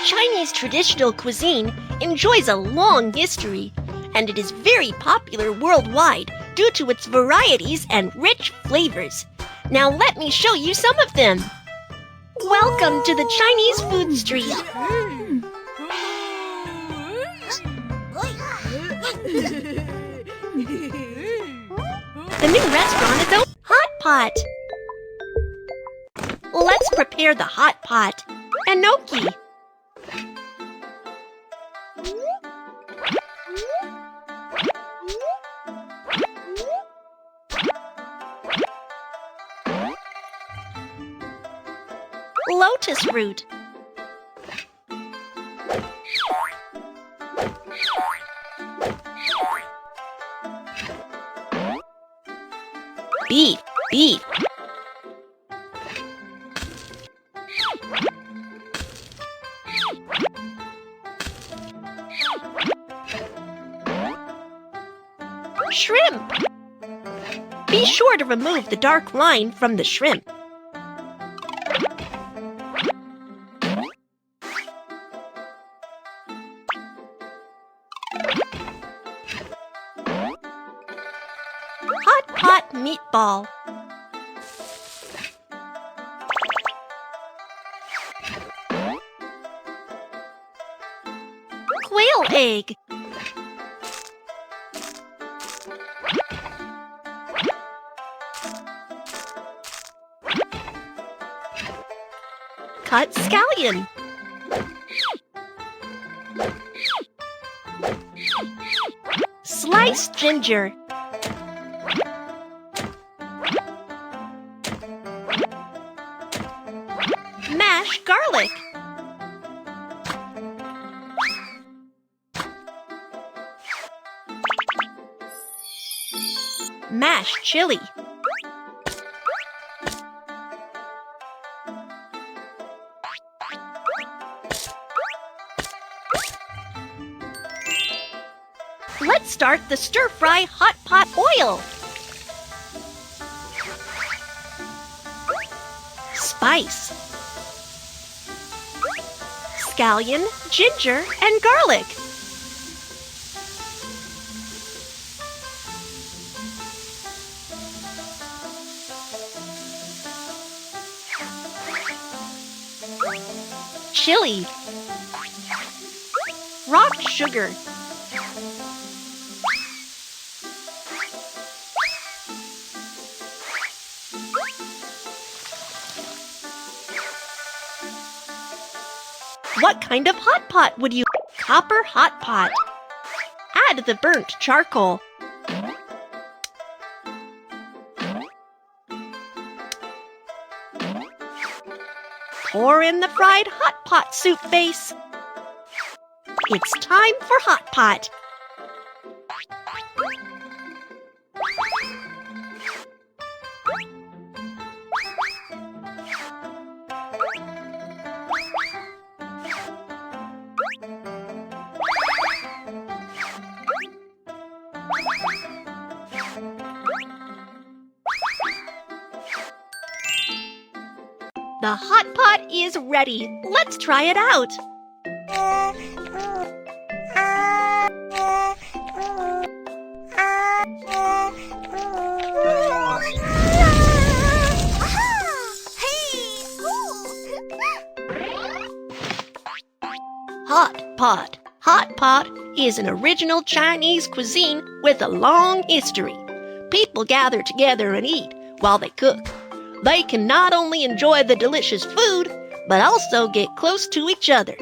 Chinese traditional cuisine enjoys a long history, and it is very popular worldwide due to its varieties and rich flavors. Now let me show you some of them. Welcome to the Chinese food street. The new restaurant is open. Hot pot. Let's prepare the hot pot. Enoki. Lotus root. Beef. Shrimp. Be sure to remove the dark line from the shrimp. Hot pot meatball. Quail egg. Cut scallion. Sliced ginger. Mashed garlic. Mashed chili. Let's start the stir-fry hot pot oil. Spice. Scallion, ginger, and garlic. Chili. Rock sugar. What kind of hot pot would you? Copper hot pot. Add the burnt charcoal. Pour in the fried hot pot soup base. It's time for hot pot. The hot pot is ready. Let's try it out. Hot pot. Hot pot is an original Chinese cuisine with a long history. People gather together and eat while they cook. They can not only enjoy the delicious food, but also get close to each other.